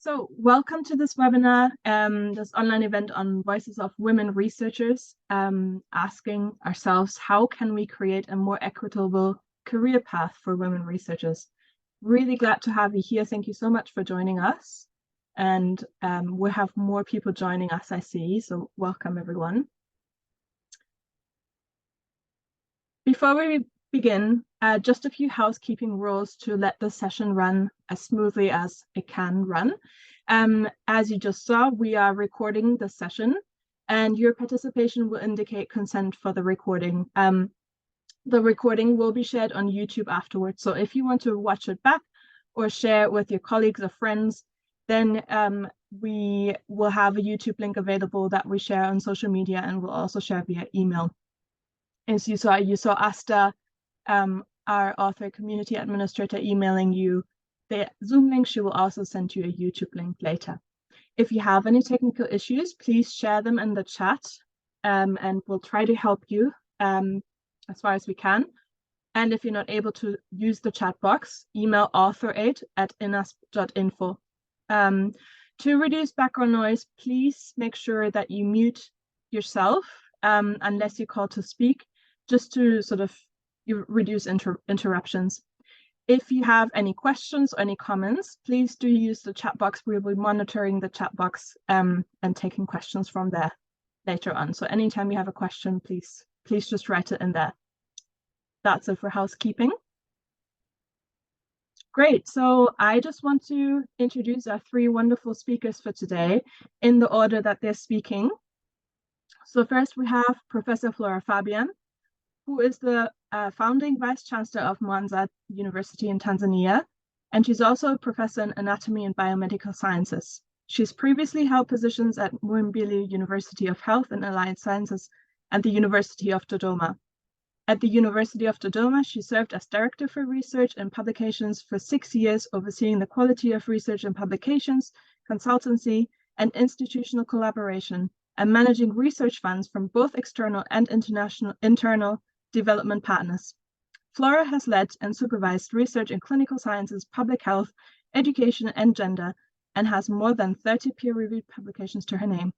So welcome to this webinar, this online event on voices of women researchers, asking ourselves, how can we create a more equitable career path for women researchers? Really glad to have you here. Thank you so much for joining us. And we have more people joining us, I see, so welcome everyone. Before we begin, just a few housekeeping rules to let the session run as smoothly as it can run. As you just saw, we are recording the session and your participation will indicate consent for the recording. The recording will be shared on YouTube afterwards. So if you want to watch it back or share it with your colleagues or friends, then we will have a YouTube link available that we share on social media and we'll also share via email. As you saw Asta, our author community administrator, emailing you the Zoom link. She will also send you a YouTube link later. If you have any technical issues, please share them in the chat and we'll try to help you as far as we can. And if you're not able to use the chat box, email AuthorAID@inasp.info. To reduce background noise, please make sure that you mute yourself unless you're called to speak, just to sort of reduce interruptions. If you have any questions or any comments, please do use the chat box. We'll be monitoring the chat box and taking questions from there later on. So anytime you have a question, please just write it in there. That's it for housekeeping. Great, so I just want to introduce our three wonderful speakers for today in the order that they're speaking. So first we have Professor Flora Fabian, who is the founding Vice Chancellor of Mwanza University in Tanzania, and she's also a professor in anatomy and biomedical sciences. She's previously held positions at Muhimbili University of Health and Allied Sciences and the University of Dodoma. At the University of Dodoma, she served as Director for Research and Publications for 6 years, overseeing the quality of research and publications, consultancy, and institutional collaboration, and managing research funds from both external and internal development partners. Flora has led and supervised research in clinical sciences, public health, education, and gender, and has more than 30 peer-reviewed publications to her name.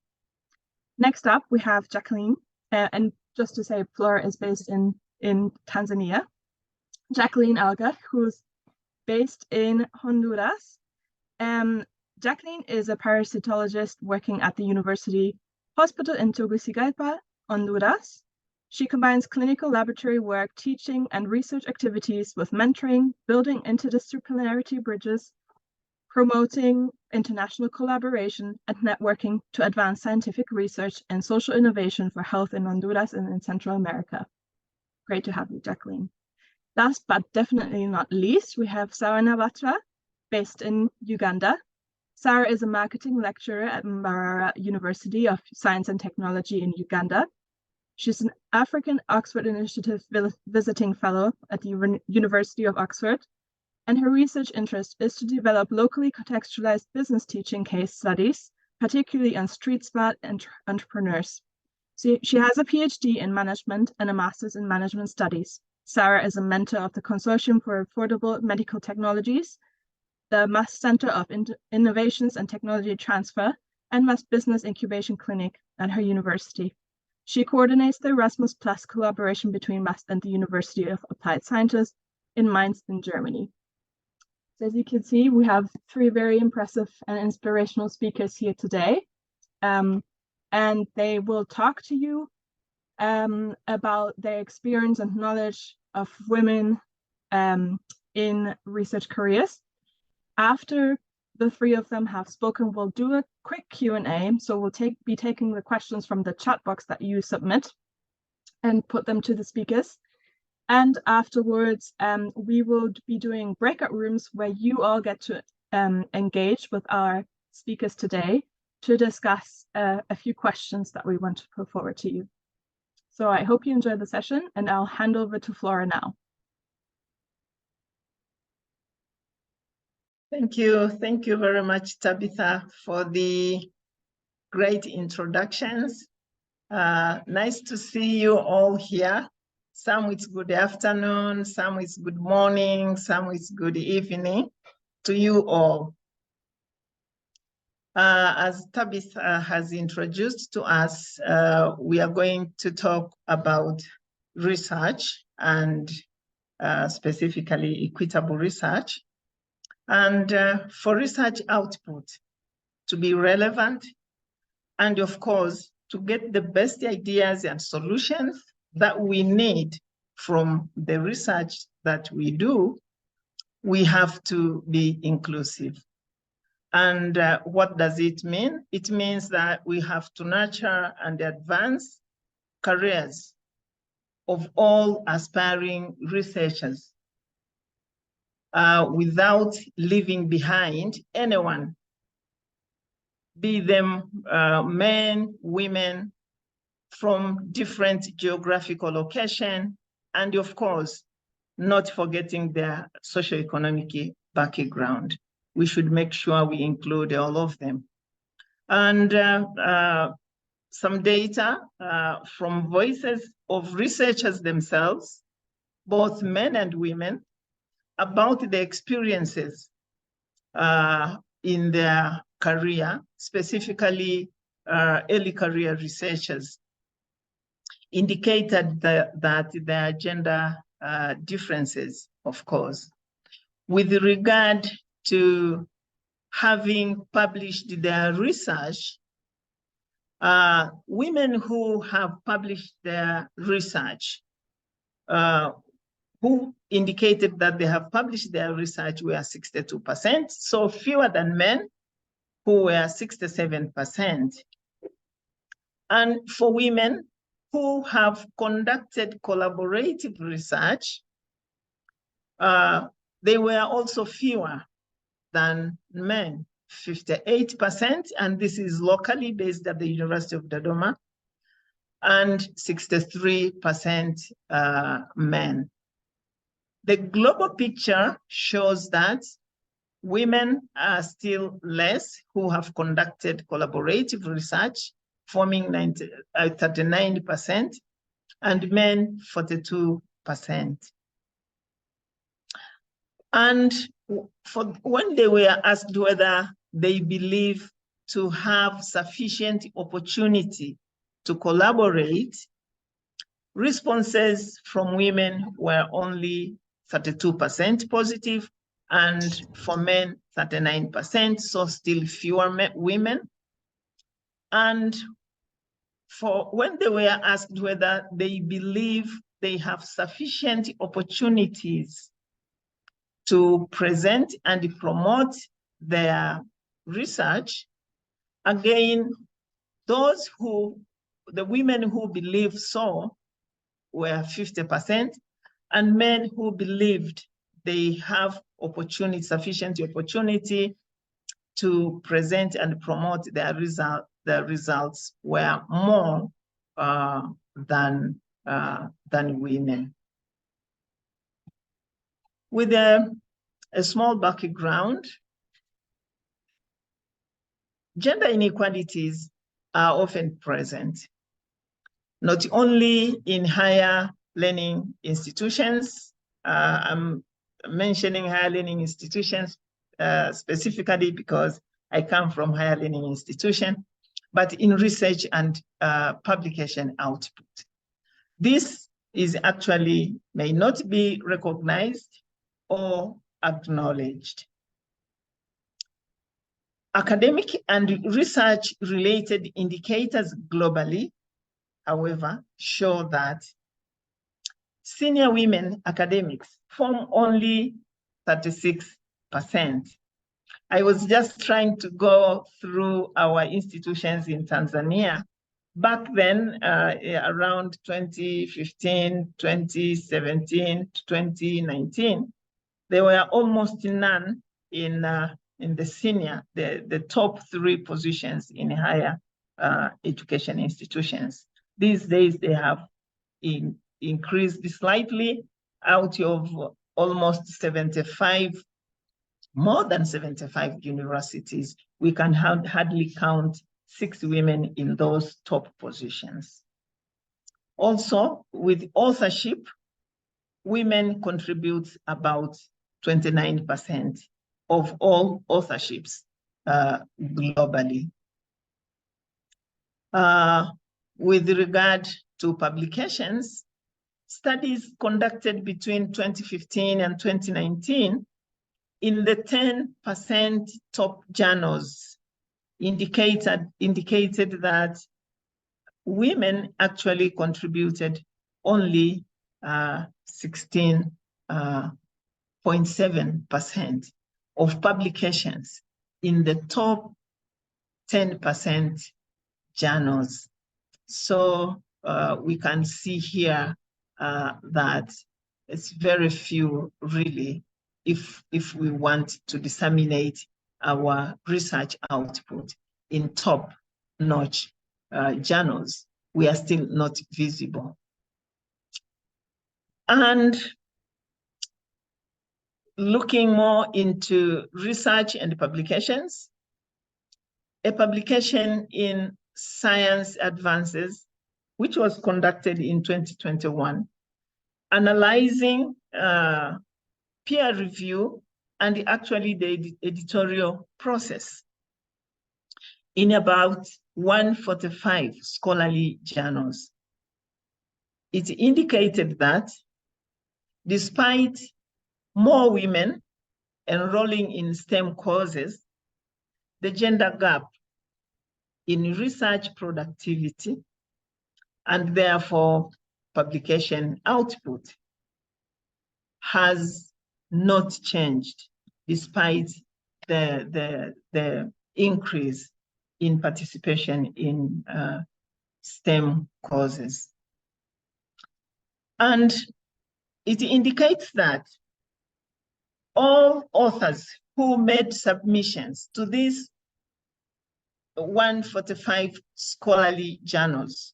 Next up, we have Jacqueline, and just to say, Flora is based in Tanzania. Jacqueline Alga, who's based in Honduras. Jacqueline is a parasitologist working at the University Hospital in Tegucigalpa, Honduras. She combines clinical laboratory work, teaching, and research activities with mentoring, building interdisciplinarity bridges, promoting international collaboration, and networking to advance scientific research and social innovation for health in Honduras and in Central America. Great to have you, Jacqueline. Last but definitely not least, we have Sarah Nabatra, based in Uganda. Sarah is a marketing lecturer at Mbarara University of Science and Technology in Uganda. She's an African Oxford Initiative Visiting Fellow at the University of Oxford, and her research interest is to develop locally contextualized business teaching case studies, particularly on street smart entrepreneurs. She has a PhD in management and a master's in management studies. Sarah is a mentor of the Consortium for Affordable Medical Technologies, the Mass Center of Innovations and Technology Transfer, and Mass Business Incubation Clinic at her university. She coordinates the Erasmus Plus collaboration between Mass and the University of Applied Sciences in Mainz in Germany. So as you can see, we have three very impressive and inspirational speakers here today. And they will talk to you about their experience and knowledge of women in research careers. After the three of them have spoken, we'll do a quick Q&A. So we'll be taking the questions from the chat box that you submit and put them to the speakers. And afterwards, we will be doing breakout rooms where you all get to engage with our speakers today to discuss a few questions that we want to put forward to you. So I hope you enjoy the session, and I'll hand over to Flora now. Thank you very much, Tabitha, for the great introductions. Nice to see you all here. Some it's good afternoon, some it's good morning, some it's good evening to you all. As Tabitha has introduced to us, we are going to talk about research and specifically equitable research. And for research output to be relevant, and of course, to get the best ideas and solutions that we need from the research that we do, we have to be inclusive. And what does it mean? It means that we have to nurture and advance careers of all aspiring researchers without leaving behind anyone, be them men, women, from different geographical location, and of course, not forgetting their socioeconomic background. We should make sure we include all of them. And some data from voices of researchers themselves, both men and women, about the experiences in their career, specifically early career researchers, indicated that there are gender differences, of course. With regard to having published their research, women who have published their research, who indicated that they have published their research were 62%, so fewer than men, who were 67%. And for women who have conducted collaborative research, they were also fewer than men, 58%, and this is locally based at the University of Dodoma, and 63% men. The global picture shows that women are still less who have conducted collaborative research, forming 39%, and men 42%. And when they were asked whether they believe to have sufficient opportunity to collaborate, responses from women were only 32% positive, and for men, 39%, so still fewer women. And for when they were asked whether they believe they have sufficient opportunities to present and promote their research, again, the women who believe so were 50%, and men who believed they have sufficient opportunity to present and promote their results were more than women. With a small background, gender inequalities are often present, not only in higher learning institutions. I'm mentioning higher learning institutions specifically because I come from higher learning institution, but in research and publication output. This is actually may not be recognized or acknowledged. Academic and research-related indicators globally, however, show that senior women academics form only 36%. I was just trying to go through our institutions in Tanzania. Back then, around 2015, 2017, 2019, there were almost none in the senior, the top 3 positions in higher education institutions. These days, they have increased slightly out of almost 75, more than 75 universities. We can hardly count 6 women in those top positions. Also, with authorship, women contribute about 29% of all authorships globally. With regard to publications, studies conducted between 2015 and 2019 in the 10% top journals indicated that women actually contributed only 16.7% of publications in the top 10% journals. So we can see here that it's very few really if we want to disseminate our research output in top-notch journals, we are still not visible. And looking more into research and publications, a publication in Science Advances, which was conducted in 2021, analyzing peer review and actually the editorial process in about 145 scholarly journals. It indicated that despite more women enrolling in STEM courses, the gender gap in research productivity and therefore publication output has not changed despite the increase in participation in STEM courses. And it indicates that all authors who made submissions to these 145 scholarly journals,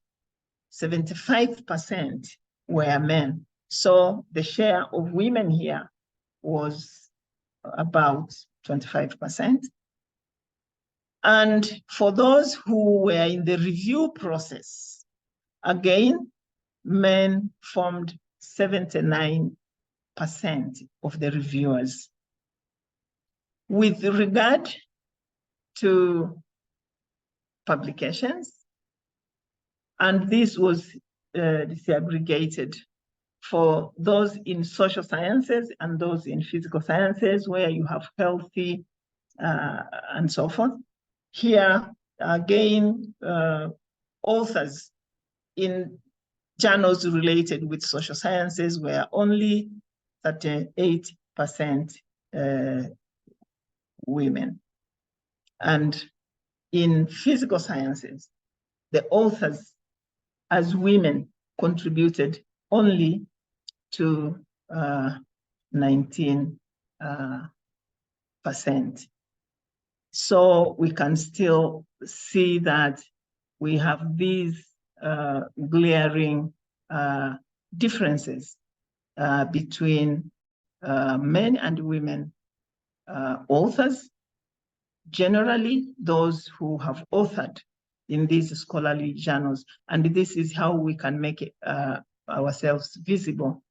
75% were men. So the share of women here was about 25%. And for those who were in the review process, again, men formed 79% of the reviewers. With regard to publications, and this was disaggregated for those in social sciences and those in physical sciences where you have healthy and so forth. Here, again, authors in journals related with social sciences were only 38% women. And in physical sciences, the authors as women contributed only to 19%. So we can still see that we have these glaring differences between men and women authors, generally those who have authored in these scholarly journals. And this is how we can make it, ourselves visible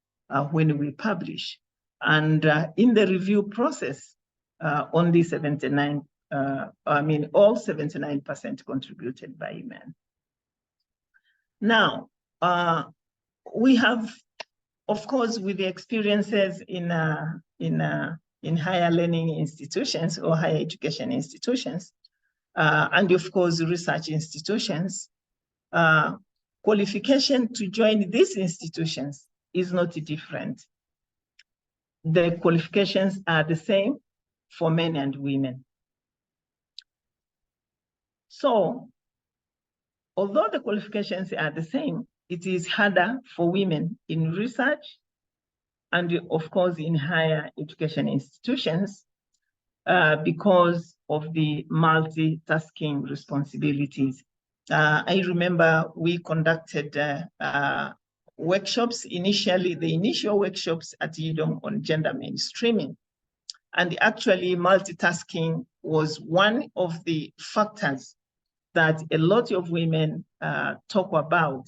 when we publish. And in the review process, only 79, all 79% contributed by men. Now, we have, of course, with the experiences in higher learning institutions or higher education institutions, and of course, research institutions, qualification to join these institutions is not different. The qualifications are the same for men and women. So, although the qualifications are the same, it is harder for women in research and of course in higher education institutions because of the multitasking responsibilities. I remember we conducted workshops initially, the initial workshops at UDOM on gender mainstreaming. And actually multitasking was one of the factors that a lot of women talk about.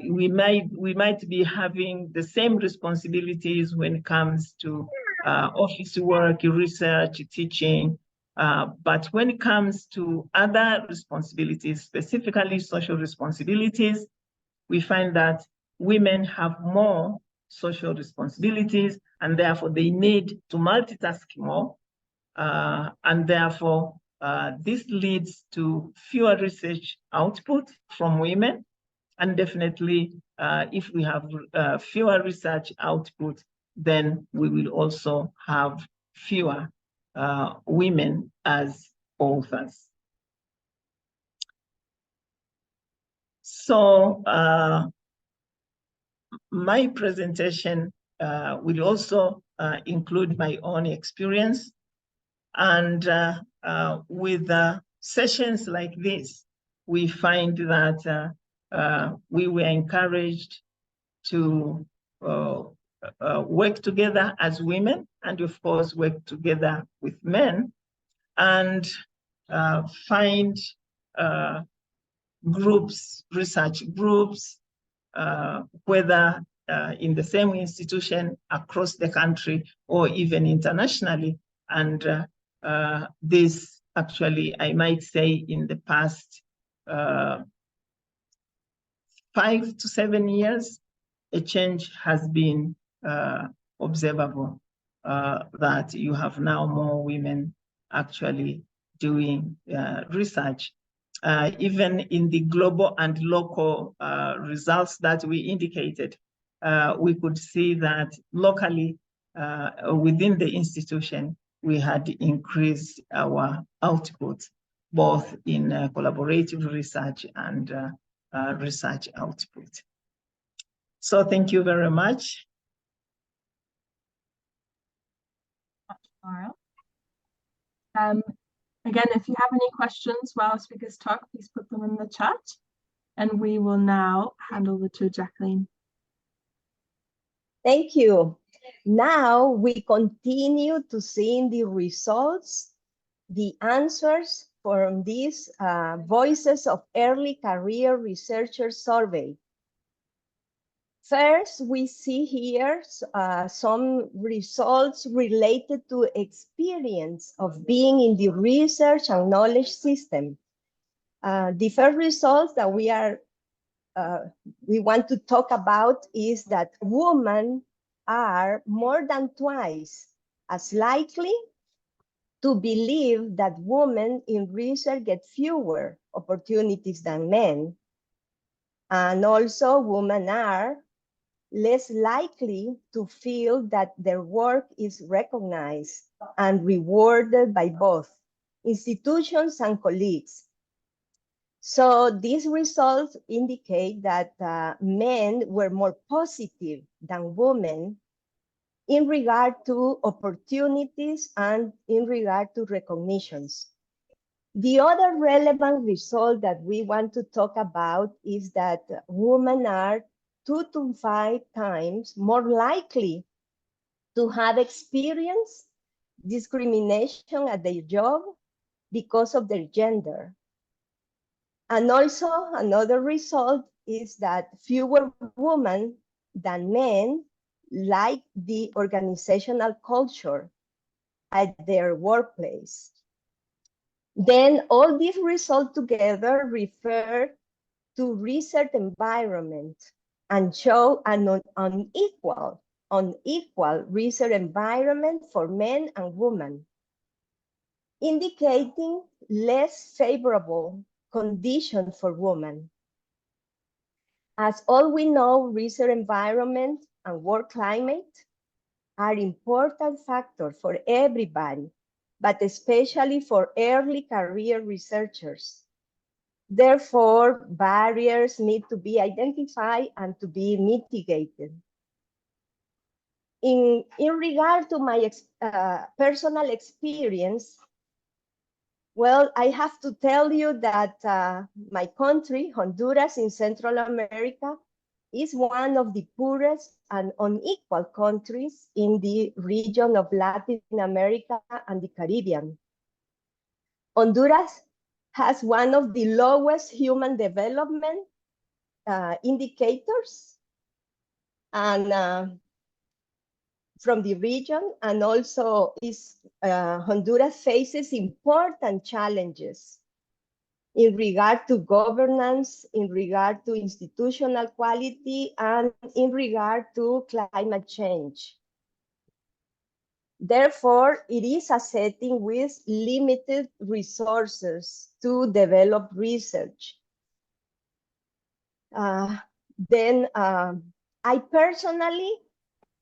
We might be having the same responsibilities when it comes to office work, research, teaching, But when it comes to other responsibilities, specifically social responsibilities, we find that women have more social responsibilities, and therefore they need to multitask more. And therefore, this leads to fewer research output from women. And definitely, if we have fewer research output, then we will also have fewer women as authors. So my presentation will also include my own experience. And with sessions like this, we find that we were encouraged to work together as women, and of course, work together with men, and find groups, research groups, whether in the same institution across the country or even internationally. And this actually, I might say, in the past 5 to 7 years, a change has been observable, that you have now more women actually doing research. Even in the global and local results that we indicated, we could see that locally within the institution, we had increased our output, both in collaborative research and research output. So thank you very much. Again, if you have any questions while speakers talk, please put them in the chat. And we will now hand over to Jacqueline. Thank you. Now we continue to see the results, the answers from these Voices of Early Career Researchers survey. First, we see here some results related to experience of being in the research and knowledge system. The first results that we want to talk about is that women are more than twice as likely to believe that women in research get fewer opportunities than men. And also women are less likely to feel that their work is recognized and rewarded by both institutions and colleagues. So these results indicate that men were more positive than women in regard to opportunities and in regard to recognitions. The other relevant result that we want to talk about is that women are 2 to 5 times more likely to have experienced discrimination at their job because of their gender. And also another result is that fewer women than men like the organizational culture at their workplace. Then all these results together refer to research environment and show an unequal research environment for men and women, indicating less favorable conditions for women. As all we know, research environment and work climate are important factors for everybody, but especially for early career researchers. Therefore, barriers need to be identified and to be mitigated. In regard to my personal experience, well, I have to tell you that my country, Honduras in Central America, is one of the poorest and unequal countries in the region of Latin America and the Caribbean. Honduras has one of the lowest human development indicators, and from the region, and also Honduras faces important challenges in regard to governance, in regard to institutional quality, and in regard to climate change. Therefore, it is a setting with limited resources to develop research. I personally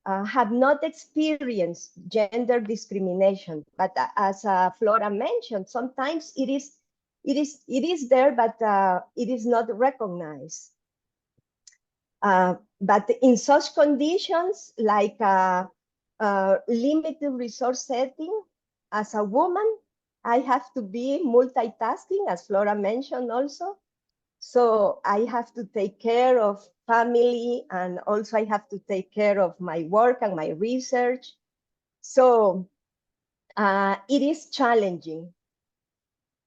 have not experienced gender discrimination, but as Flora mentioned, sometimes it is there, but it is not recognized. But in such conditions, like limited resource setting, as a woman, I have to be multitasking, as Flora mentioned also. So I have to take care of family, and also I have to take care of my work and my research. So it is challenging.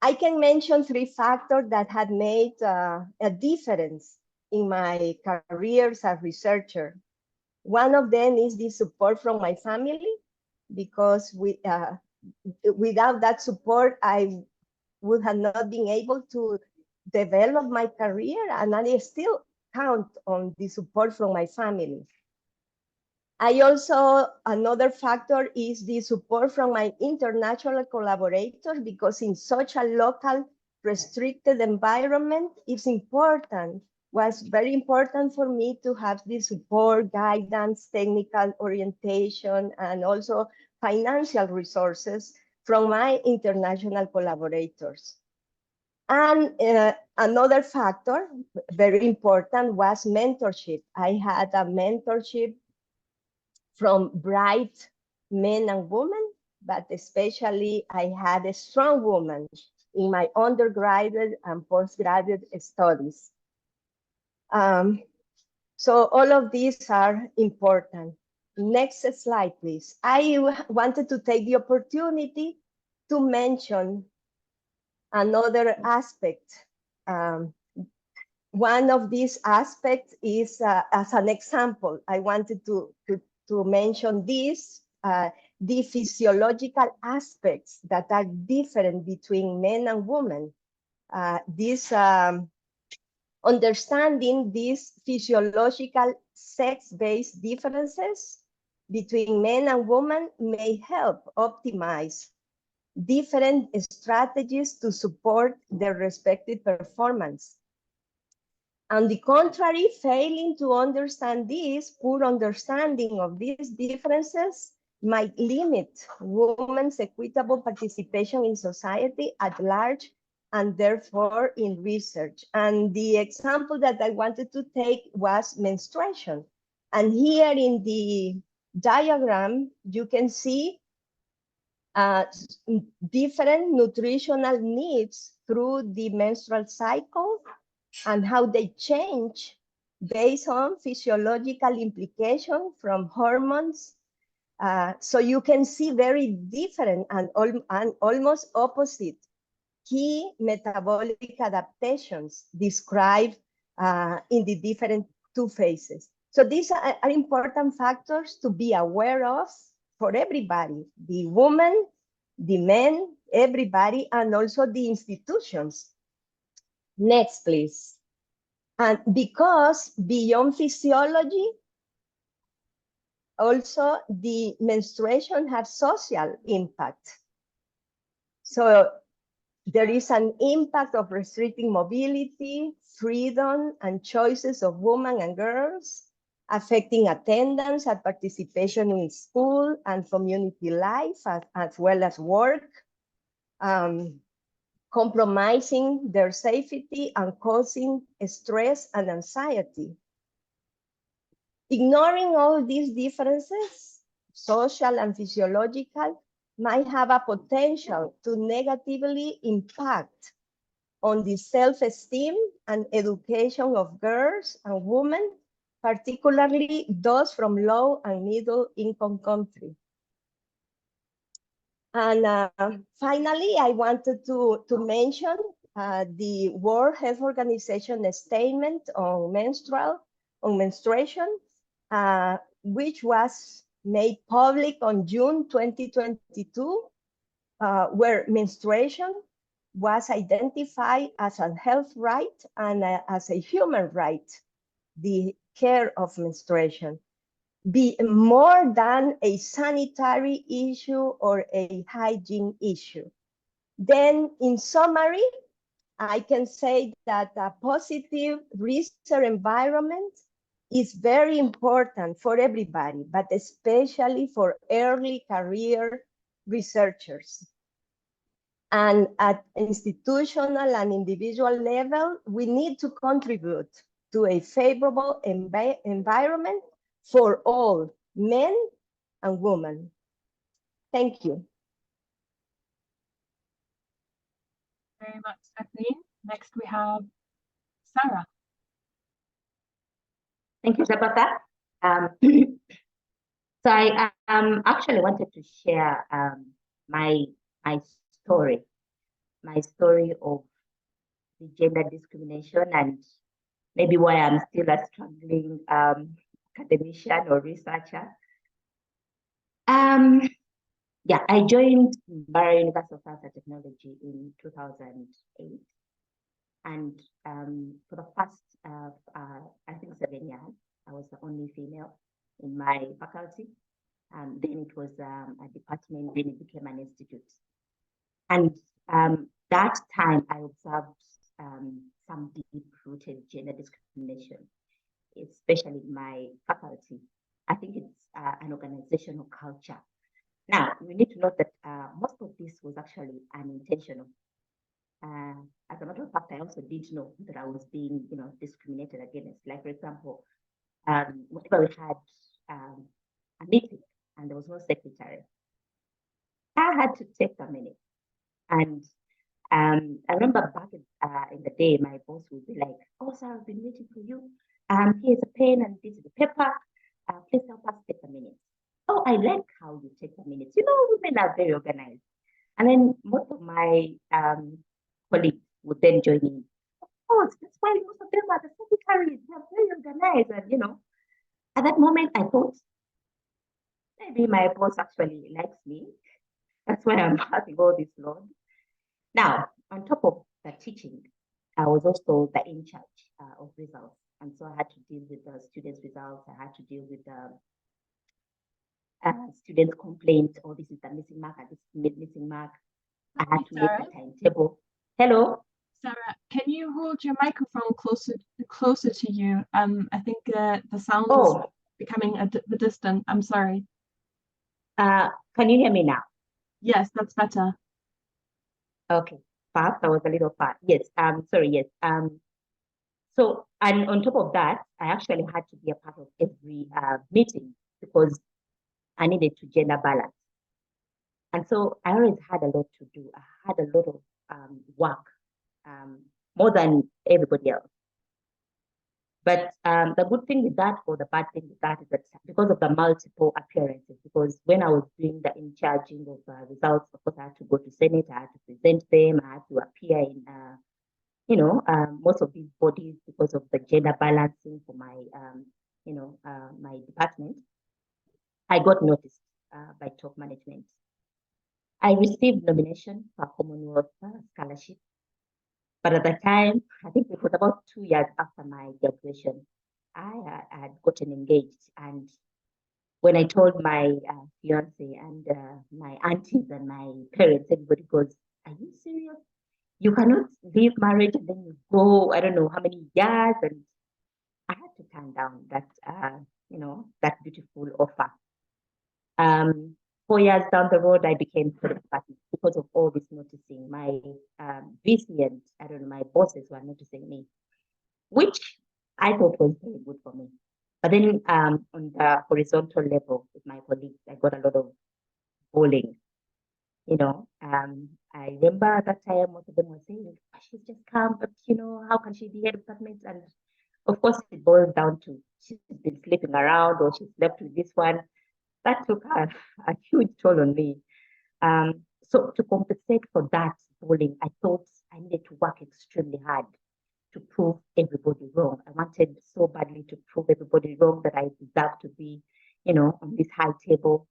I can mention 3 factors that had made a difference in my career as a researcher. One of them is the support from my family, because without that support, I would have not been able to develop my career, and I still count on the support from my family. Another factor is the support from my international collaborators, because in such a local restricted environment, was very important for me to have the support, guidance, technical orientation, and also financial resources from my international collaborators. And another factor, very important, was mentorship. I had a mentorship from bright men and women, but especially I had a strong woman in my undergraduate and postgraduate studies. So all of these are important. Next slide, please. I wanted to take the opportunity to mention another aspect. One of these aspects is, as an example, I wanted to mention this, the physiological aspects that are different between men and women. Understanding these physiological sex-based differences between men and women may help optimize different strategies to support their respective performance. On the contrary, failing to understand this, poor understanding of these differences might limit women's equitable participation in society at large, and therefore in research. And the example that I wanted to take was menstruation. And here in the diagram, you can see different nutritional needs through the menstrual cycle, and how they change based on physiological implication from hormones. So you can see very different and almost opposite key metabolic adaptations described in the different 2 phases. So these are important factors to be aware of for everybody, the women, the men, everybody, and also the institutions. Next, please. And because beyond physiology, also the menstruation has social impact. So there is an impact of restricting mobility, freedom, and choices of women and girls, affecting attendance and participation in school and community life, as well as work, compromising their safety and causing stress and anxiety. Ignoring all these differences, social and physiological, might have a potential to negatively impact on the self-esteem and education of girls and women, particularly those from low and middle income countries. And finally, I wanted to mention the World Health Organization statement on menstruation, which was made public on June 2022, where menstruation was identified as a health right and as a human right, the care of menstruation, be more than a sanitary issue or a hygiene issue. Then, in summary, I can say that a positive research environment is very important for everybody, but especially for early career researchers. And at institutional and individual level, we need to contribute to a favorable environment for all men and women. Thank you. Very much, Stephanie. Next, we have Sarah. Thank you, Tabata. So I actually wanted to share my story of the gender discrimination and maybe why I'm still a struggling academician or researcher. Yeah, I joined Barrow University of Science and Technology in 2008. And for the first, I think 7 years, I was the only female in my faculty. Then it was a department, then it became an institute. And that time I observed some deep-rooted gender discrimination, especially in my faculty. I think it's an organizational culture. Now, we need to note that most of this was actually unintentional. As a matter of fact, I also did know that I was being, discriminated against. Like, for example, whenever we had a meeting and there was no secretary, I had to take a minute. And I remember back in the day, my boss would be like, "Oh, sir, I've been waiting for you. Here's a pen and this is a paper. Please help us take a minute." Oh, I like how you take a minute. Women are very organized. And then most of my colleagues would then join in. Oh, that's why most of them are the secretaries. They're very organized. And, at that moment, I thought, maybe my boss actually likes me. That's why I'm having all this load. Now, on top of the teaching, I was also the in charge of results. And so I had to deal with the students' results. I had to deal with the students' complaints. Oh, this is the missing mark, and this is missing mark. I had to make the timetable. Hello? Sarah, can you hold your microphone closer to you? I think the sound is becoming a bit distant. I'm sorry. Can you hear me now? Yes, that's better. Okay, fast. I was a little fast. Yes. Sorry. Yes. So, and on top of that, I actually had to be a part of every meeting because I needed to gender balance. And so I always had a lot to do. I had a lot of work, more than everybody else. But the good thing with that or the bad thing with that is that because of the multiple appearances, because when I was doing the in charging of results, of course, I had to go to Senate, I had to present them, I had to appear in, most of these bodies because of the gender balancing for my, my department. I got noticed by top management. I received nomination for a Commonwealth scholarship. But at the time, I think it was about 2 years after my graduation, I had gotten engaged. And when I told my fiance and my aunties and my parents, everybody goes, "Are you serious? You cannot leave marriage and then you go, I don't know how many years." And I had to turn down that, that beautiful offer. 4 years down the road, I became head of department because of all this noticing. My VC and my bosses were noticing me, which I thought was very good for me. But then on the horizontal level with my colleagues, I got a lot of bullying. I remember at that time, most of them were saying, "She's just come, but how can she be head of department?" And of course, it boils down to she's been sleeping around or she's left with this one. That took a huge toll on me. So to compensate for that bullying, I thought I needed to work extremely hard to prove everybody wrong. I wanted so badly to prove everybody wrong that I deserved to be, on this high table.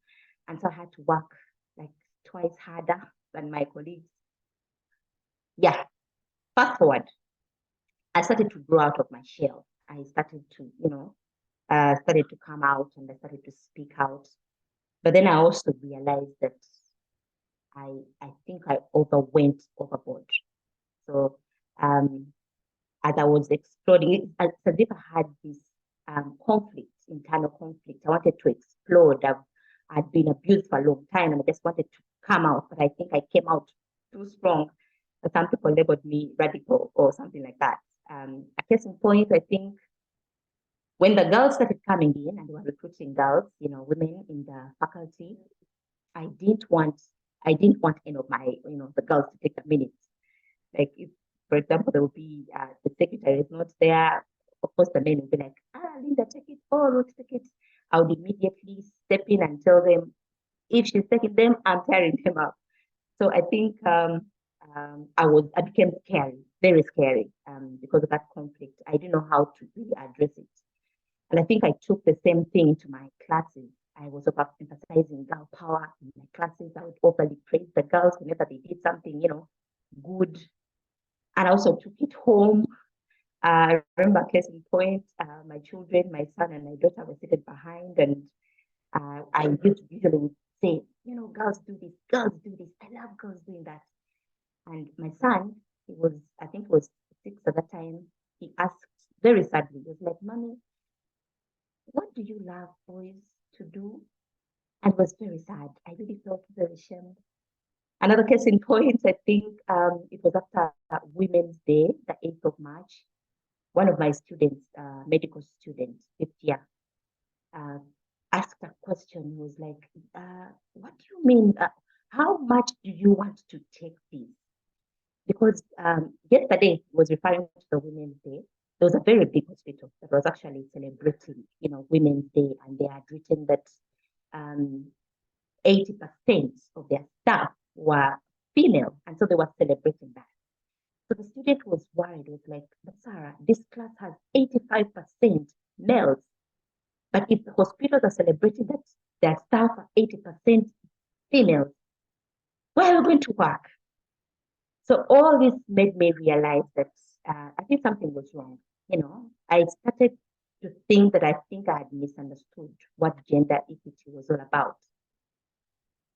And so I had to work like twice harder than my colleagues. Yeah, fast forward, I started to grow out of my shell. I started to, started to come out and I started to speak out. But then I also realized that I think I went overboard. So as I was exploring, it's as if I had this conflict, internal conflict. I wanted to explode. I'd been abused for a long time and I just wanted to come out, but I think I came out too strong. Some people labeled me radical or something like that. A case in point, I think, when the girls started coming in and we were recruiting girls, women in the faculty, I didn't want any of my, the girls to take the minutes. Like if, for example, there will be the secretary is not there, of course the men will be like, Linda, take it, oh, Ruth, take it. I would immediately step in and tell them, if she's taking them, I'm tearing them up. So I think I became scary, very scary, because of that conflict. I didn't know how to really address it. And I think I took the same thing to my classes. I was emphasizing girl power in my classes. I would overly praise the girls whenever they did something, good. And I also took it home. I remember case in point, my children, my son and my daughter were seated behind, and I usually say, girls do this, girls do this. I love girls doing that. And my son, I think he was 6 at that time, he asked very sadly, he was like, Mommy, what do you love boys to do? And it was very sad. I really felt very ashamed. Another case in point, I think it was after Women's Day, the 8th of March. One of my students, medical students, 5th year, asked a question. He was like, what do you mean? How much do you want to take this? Because yesterday was referring to the Women's Day. There was a very big hospital that was actually celebrating, Women's Day, and they had written that 80% of their staff were female, and so they were celebrating that. So the student was worried. It was like, but Sarah, this class has 85% males, but if the hospitals are celebrating that their staff are 80% females, where are we going to work? So all this made me realize that I think something was wrong. I started to think that I had misunderstood what gender equity was all about.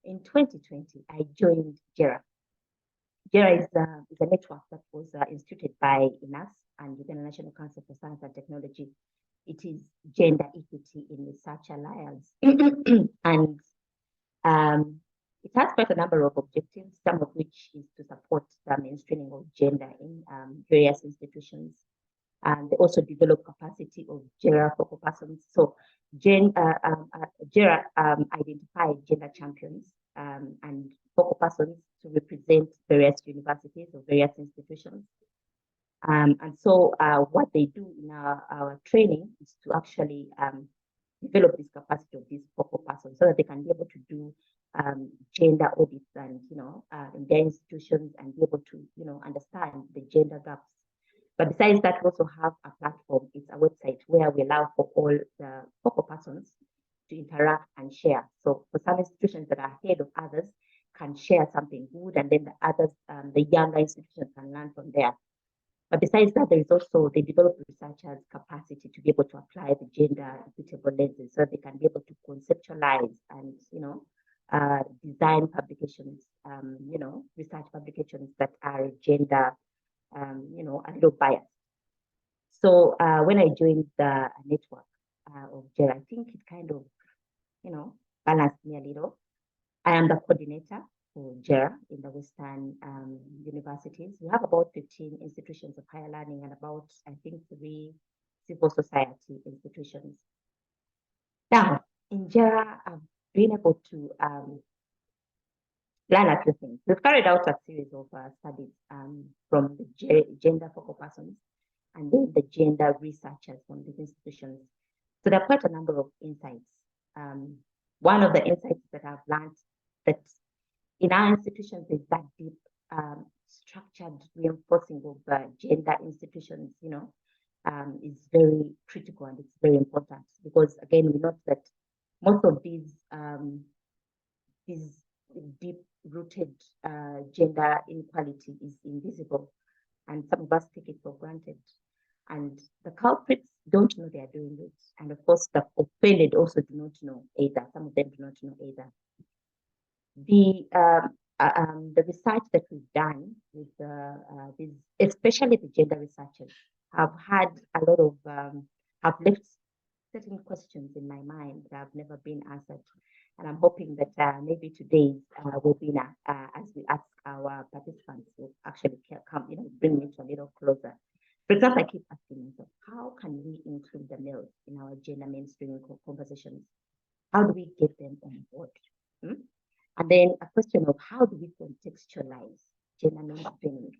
In 2020, I joined GERA. GERA is a network that was instituted by INAS and the National Council for Science and Technology. It is Gender Equity in Research Alliance. And it has quite a number of objectives, some of which is to support the mainstreaming of gender in various institutions. And they also develop capacity of GERA focal persons. So GERA identified gender champions and focal persons to represent various universities or various institutions. And so what they do in our training is to actually develop this capacity of these focal persons so that they can be able to do gender audits and, in their institutions and be able to, understand the gender gaps. But besides that, we also have a platform. It's a website where we allow for all the focal persons to interact and share. So for some institutions that are ahead of others can share something good, and then the others, the younger institutions can learn from there. But besides that, there is also, they develop researchers' capacity to be able to apply the gender equitable lenses so they can be able to conceptualize and, design publications, research publications that are gender, a little biased. So when I joined the network of GERA, I think it kind of, balanced me a little. I am the coordinator for GERA in the Western universities. We have about 15 institutions of higher learning and about, I think, 3 civil society institutions. Now, in GERA, I've been able to learn a few things. We've carried out a series of studies from the gender focal persons and then the gender researchers from these institutions. So there are quite a number of insights. One of the insights that I've learned that in our institutions is that deep structured reinforcing of gender institutions, is very critical and it's very important because again, we note that most of these deep-rooted gender inequality is invisible, and some of us take it for granted. And the culprits don't know they are doing it. And of course, the offended also do not know either. Some of them do not know either. The research that we've done with these, especially the gender researchers, have had a lot of, have left certain questions in my mind that have never been answered. And I'm hoping that maybe today's webinar, as we ask our participants, will actually come, bring it a little closer. For example, I keep asking myself, how can we include the males in our gender mainstreaming conversations? How do we get them on board? And then a question of how do we contextualize gender mainstreaming,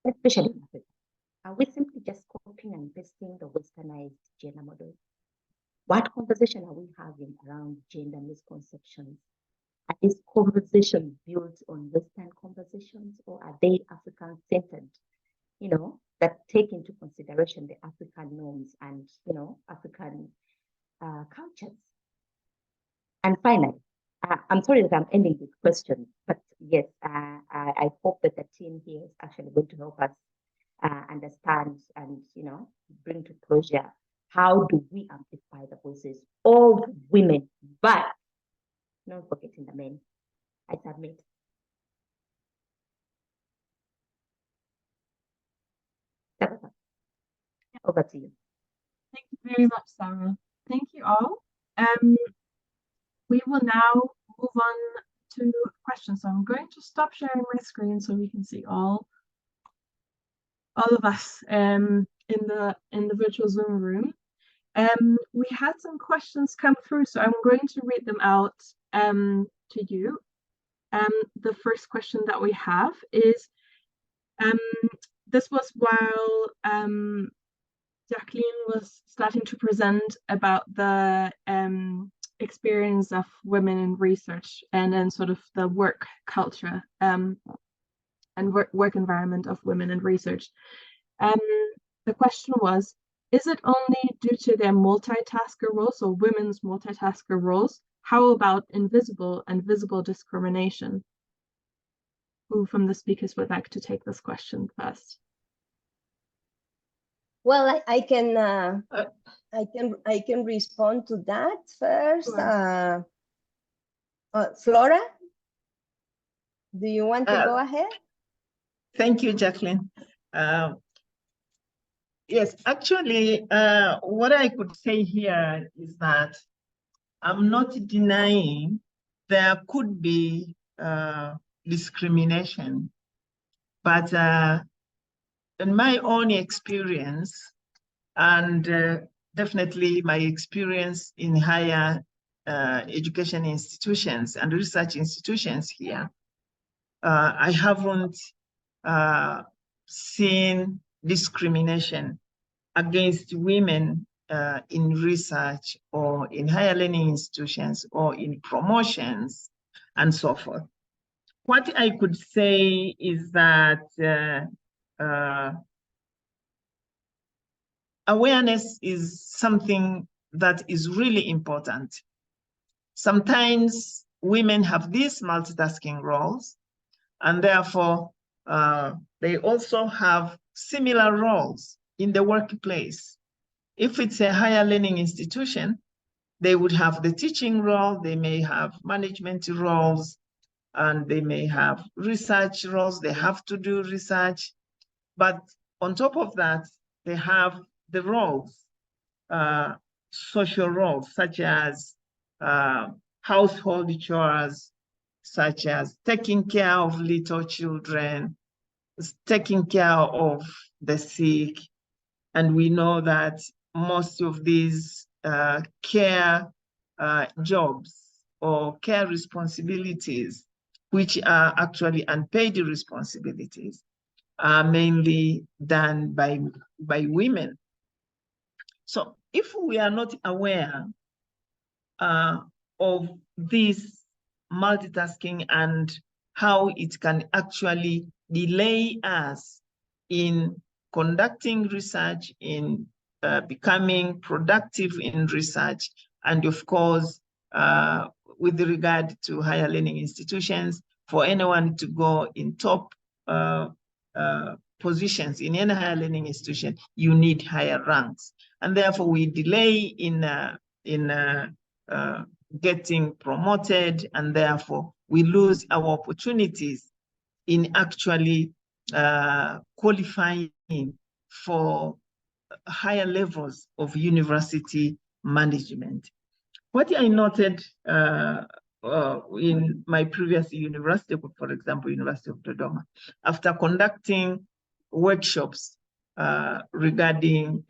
especially in Africa? Are we simply just copying and pasting the westernized gender model? What conversation are we having around gender misconceptions? Are these conversations built on Western conversations, or are they African-centered, that take into consideration the African norms and, African cultures? And finally, I'm sorry that I'm ending with questions, but yes, I hope that the team here is actually going to help us understand and, bring to closure, how do we amplify the voices of women, but not forgetting the men. I submit. Over to you. Thank you very much, Sarah. Thank you all. We will now move on to questions. So I'm going to stop sharing my screen so we can see all of us in the virtual Zoom room. We had some questions come through, so I'm going to read them out to you. The first question that we have is, this was while Jacqueline was starting to present about the experience of women in research and then sort of the work culture and work environment of women in research. The question was, is it only due to their multitasker roles or women's multitasker roles? How about invisible and visible discrimination? Who from the speakers would like to take this question first? Well, I can respond to that first. Sure. Flora, do you want to go ahead? Thank you, Jacqueline. Yes, actually, what I could say here is that I'm not denying there could be discrimination, but in my own experience, and definitely my experience in higher education institutions and research institutions here, I haven't seen discrimination against women in research or in higher learning institutions or in promotions and so forth. What I could say is that awareness is something that is really important. Sometimes women have these multitasking roles, and therefore they also have similar roles in the workplace. If it's a higher learning institution, they would have the teaching role, they may have management roles, and they may have research roles, they have to do research. But on top of that, they have the roles, social roles, such as household chores, such as taking care of little children, taking care of the sick. And we know that most of these care jobs or care responsibilities, which are actually unpaid responsibilities, are mainly done by women. So if we are not aware of this multitasking and how it can actually delay us in conducting research, in becoming productive in research, And of course, with regard to higher learning institutions, for anyone to go in top positions in any higher learning institution, you need higher ranks. And therefore, we delay in getting promoted, and therefore we lose our opportunities in actually qualifying for higher levels of university management. What I noted in my previous university, for example, University of Dodoma, after conducting workshops regarding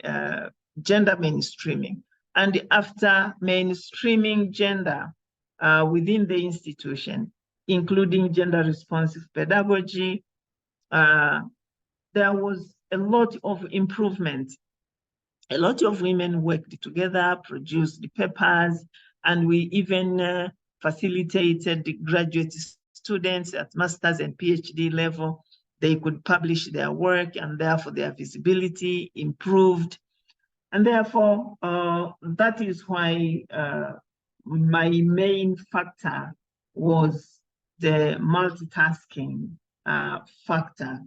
gender mainstreaming, and after mainstreaming gender within the institution, including gender responsive pedagogy, there was a lot of improvement. A lot of women worked together, produced the papers, and we even facilitated the graduate students at master's and PhD level. They could publish their work, and therefore their visibility improved. And therefore, that is why my main factor was the multitasking factor,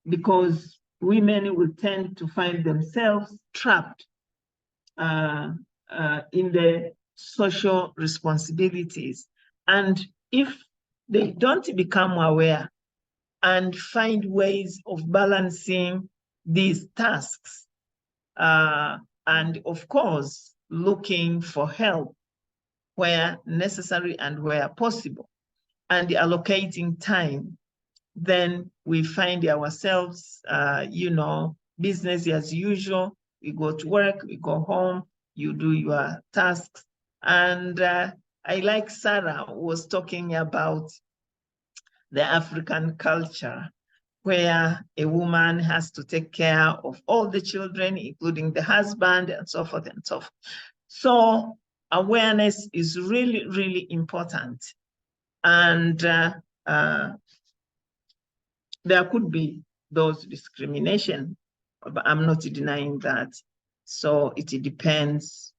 because women will tend to find themselves trapped in the social responsibilities. And if they don't become aware and find ways of balancing these tasks, and of course, looking for help where necessary and where possible, and allocating time, then we find ourselves, business as usual. We go to work, we go home, you do your tasks. And I like Sarah was talking about the African culture, where a woman has to take care of all the children, including the husband, and so forth and so forth. So awareness is really, really important. And there could be those discrimination, but I'm not denying that. So it depends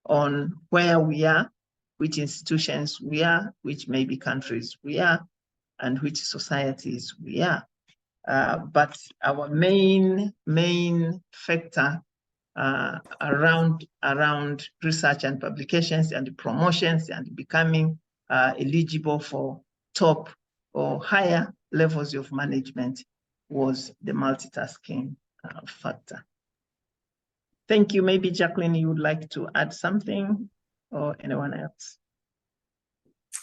on where we are, which institutions we are, which maybe countries we are, and which societies we are. But our main factor around research and publications and promotions and becoming eligible for top or higher levels of management was the multitasking factor. Thank you. Maybe Jacqueline, you would like to add something, or anyone else?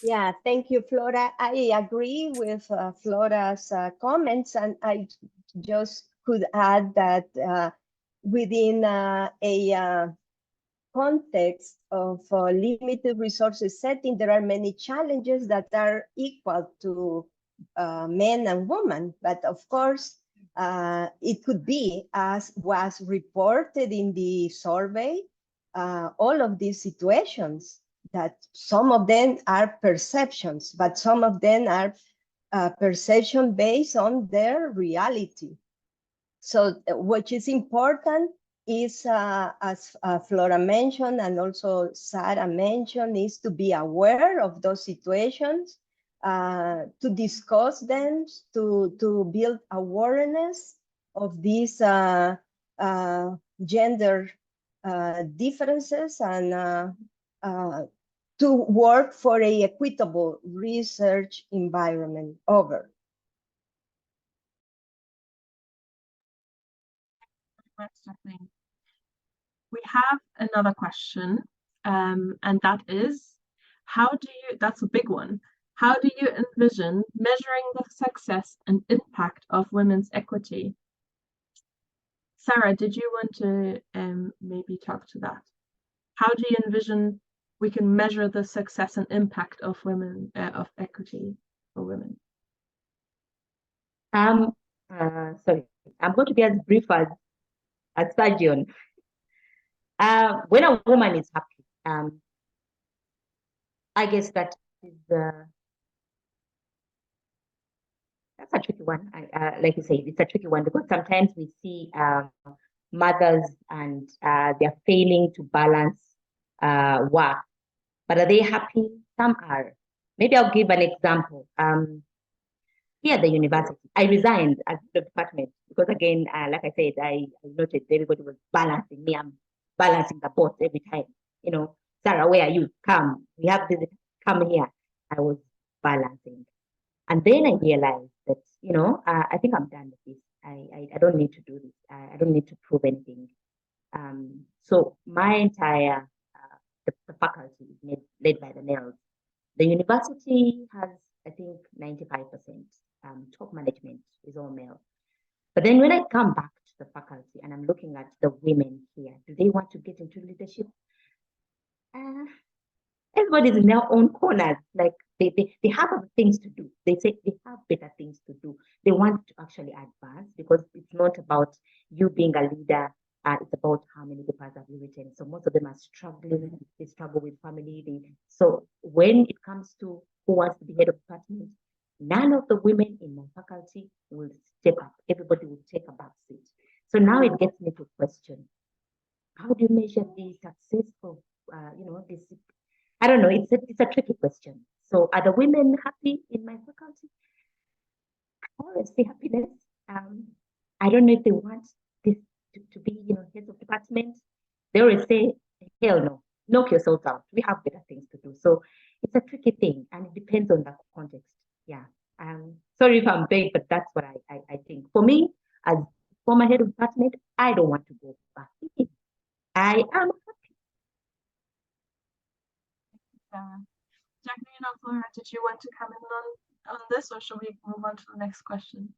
Yeah, thank you, Flora. I agree with Flora's comments, and I just could add that within a context of limited resources setting, there are many challenges that are equal to men and women. But of course, it could be, as was reported in the survey, all of these situations, that some of them are perceptions, but some of them are perception based on their reality. So what is important is, as Flora mentioned, and also Sarah mentioned, is to be aware of those situations, to discuss them, to build awareness of these gender differences, and to work for an equitable research environment. Over. We have another question, and that is, that's a big one. How do you envision measuring the success and impact of women's equity? Sarah, did you want to maybe talk to that? How do you envision we can measure the success and impact of women, of equity for women? Sorry, I'm going to be as brief as Sergion. When a woman is happy, I guess that is that's a tricky one. Like you say, it's a tricky one, because sometimes we see mothers and they're failing to balance work. But are they happy? Some are. Maybe I'll give an example. Here at the university, I resigned as the department because, again, like I said, I noted everybody was balancing me. I'm balancing the boat every time. You know, Sarah, where are you? Come. We have visitors. Come here. I was balancing. And then I realized that, I think I'm done with this. I don't need to do this. I don't need to prove anything. So my entire the faculty is led by the males. The university has, I think, 95% top management is all male. But then when I come back to the faculty and I'm looking at the women here, do they want to get into leadership? Everybody's in their own corners. Like they have other things to do. They say they have better things to do. They want to actually advance because it's not about you being a leader. It's about how many papers have you written. So most of them are struggling. They struggle with family. So when it comes to who wants to be head of department, none of the women in my faculty will step up. Everybody will take a back seat. So now it gets me to question: how do you measure the success of this? I don't know. It's a tricky question. So are the women happy in my faculty? I always see happiness. I don't know if they want this to be, heads of department. They always say, hell no, knock yourself out. We have better things to do. So it's a tricky thing, and it depends on the context. Yeah. Sorry if I'm vague, but that's what I think. For me, as former head of department, I don't want to go back. I am happy. Jacqueline or Flora, did you want to comment on this, or should we move on to the next question?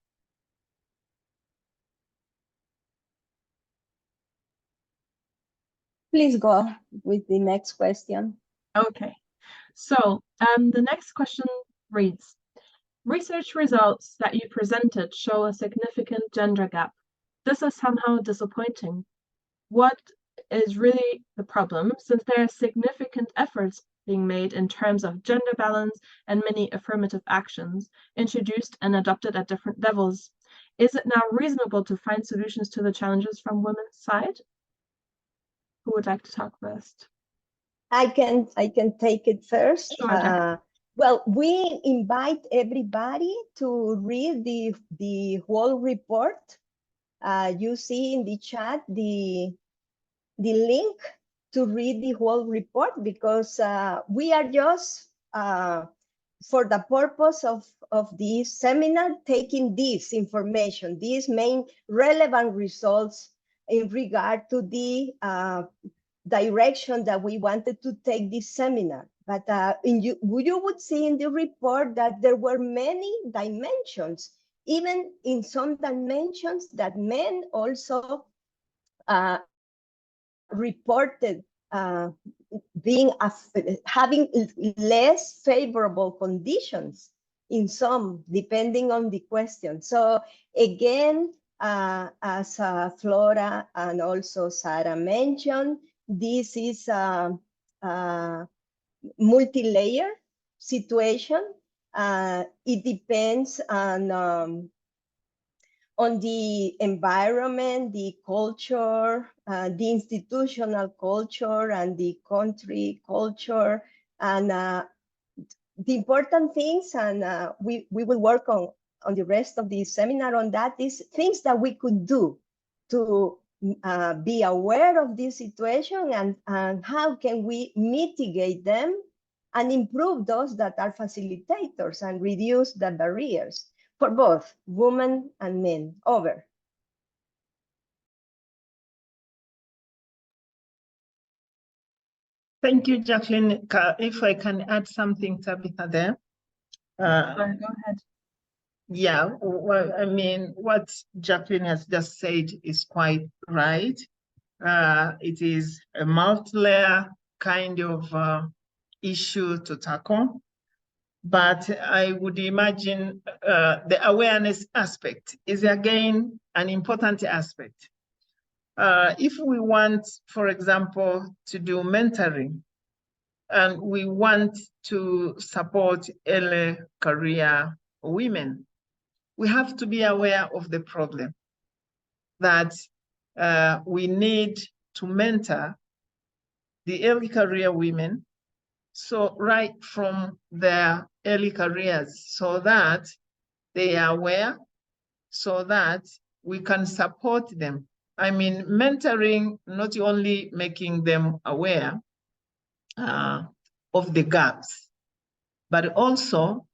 Please go with the next question. Okay, so the next question reads: research results that you presented show a significant gender gap. This is somehow disappointing. What is really the problem, since there are significant efforts being made in terms of gender balance and many affirmative actions introduced and adopted at different levels? Is it now reasonable to find solutions to the challenges from women's side? Who would like to talk first? I can take it first. Sure, well, we invite everybody to read the whole report. You see in the chat the link to read the whole report, because we are just for the purpose of this seminar taking this information, these main relevant results in regard to the direction that we wanted to take this seminar. But you would see in the report that there were many dimensions, even in some dimensions that men also reported being having less favorable conditions in some, depending on the question. So again, as Flora and also Sarah mentioned, this is a multi-layer situation. It depends on the environment, the culture, the institutional culture, and the country culture. And the important things, and we will work on the rest of the seminar on that, is things that we could do to be aware of this situation, and how can we mitigate them and improve those that are facilitators and reduce the barriers for both women and men. Over. Thank you, Jacqueline. If I can add something, Tabitha, there. Sorry, go ahead. Yeah, well, I mean, what Jacqueline has just said is quite right. It is a multi-layer kind of issue to tackle. But I would imagine the awareness aspect is again an important aspect. If we want, for example, to do mentoring, and we want to support early career women, we have to be aware of the problem that we need to mentor the early career women, so right from their early careers, so that they are aware, so that we can support them. I mean, mentoring, not only making them aware of the gaps, but also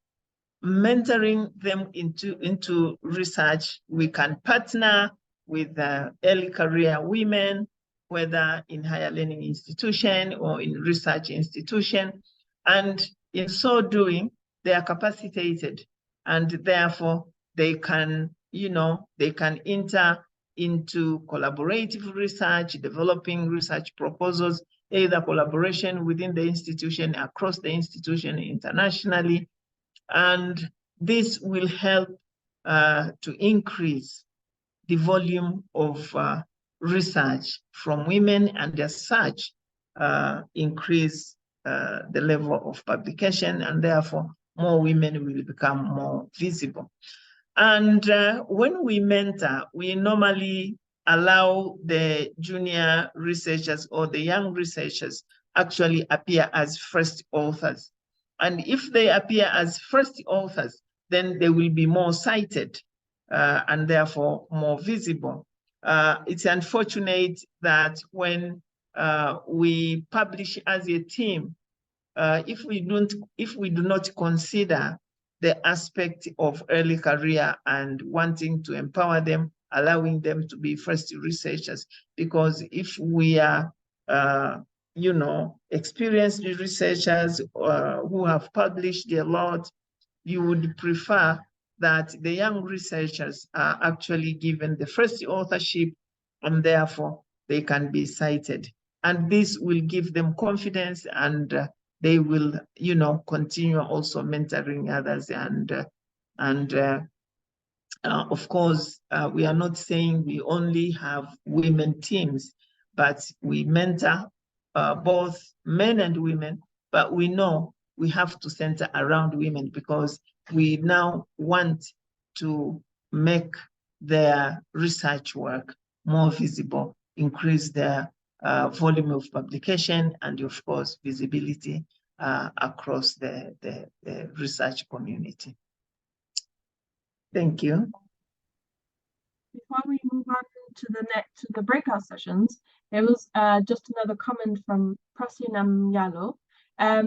mentoring them into research. We can partner with early career women, whether in higher learning institution or in research institution. And in so doing, they are capacitated, and therefore they can, they can enter into collaborative research, developing research proposals, either collaboration within the institution, across the institution, internationally. And this will help to increase the volume of research from women, and as such, increase the level of publication, and therefore more women will become more visible. And when we mentor, we normally allow the junior researchers or the young researchers actually appear as first authors. And if they appear as first authors, then they will be more cited and therefore more visible. It's unfortunate that when we publish as a team, if we do not consider the aspect of early career and wanting to empower them, allowing them to be first researchers, because if we are experienced researchers who have published a lot, you would prefer that the young researchers are actually given the first authorship, and therefore they can be cited. And this will give them confidence, and they will, continue also mentoring others. And of course, we are not saying we only have women teams, but we mentor both men and women. But we know we have to center around women, because we now want to make their research work more visible, increase their volume of publication, and of course, visibility across the research community. Thank you. Before we move on to the breakout sessions, there was just another comment from Prasinam Yalo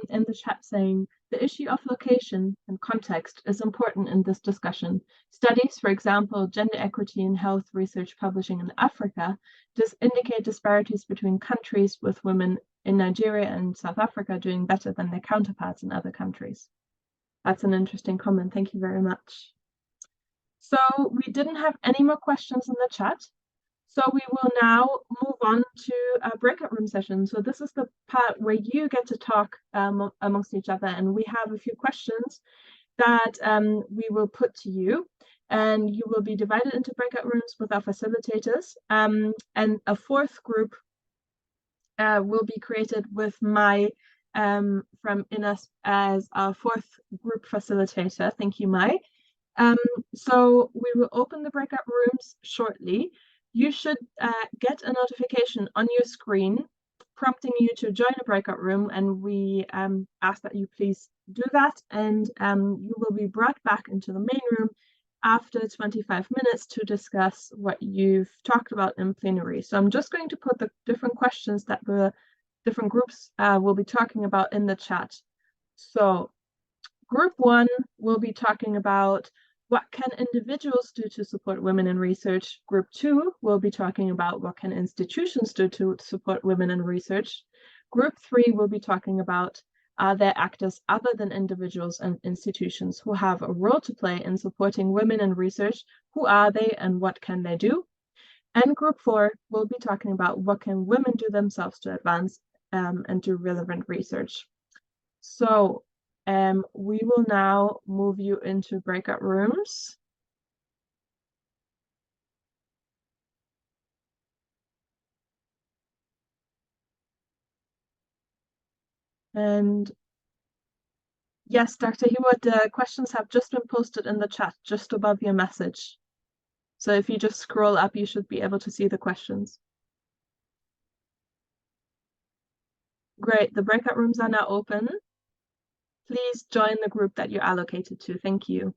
in the chat saying, the issue of location and context is important in this discussion. Studies, for example, gender equity in health research publishing in Africa, indicate disparities between countries, with women in Nigeria and South Africa doing better than their counterparts in other countries. That's an interesting comment. Thank you very much. So we didn't have any more questions in the chat. So we will now move on to a breakout room session. So this is the part where you get to talk amongst each other, and we have a few questions that we will put to you, and you will be divided into breakout rooms with our facilitators, and a fourth group will be created with Mai from Ines as our fourth group facilitator. Thank you, Mai. So we will open the breakout rooms shortly. You should get a notification on your screen prompting you to join a breakout room, and we ask that you please do that, and you will be brought back into the main room after 25 minutes to discuss what you've talked about in plenary. So I'm just going to put the different questions that the different groups will be talking about in the chat. So group 1 will be talking about what can individuals do to support women in research. Group 2 will be talking about what can institutions do to support women in research. Group 3 will be talking about are there actors other than individuals and institutions who have a role to play in supporting women in research? Who are they and what can they do? And group 4 will be talking about what can women do themselves to advance and do relevant research. So we will now move you into breakout rooms. And yes, Dr. Hewitt, the questions have just been posted in the chat just above your message. So if you just scroll up, you should be able to see the questions. Great, the breakout rooms are now open. Please join the group that you're allocated to. Thank you.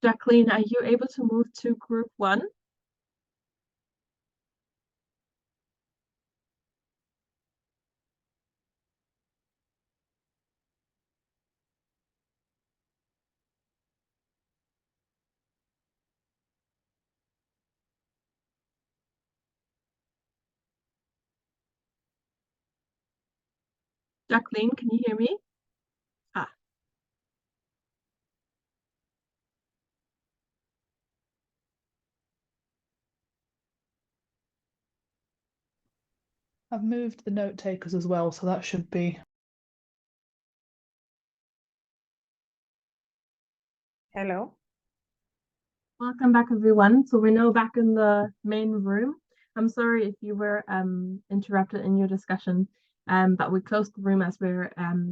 Jacqueline, are you able to move to group 1? Jacqueline, can you hear me? Ah, I've moved the note takers as well, so that should be. Hello. welcome back, everyone. So we're now back in the main room. I'm sorry if you were interrupted in your discussion, but we closed the room as we're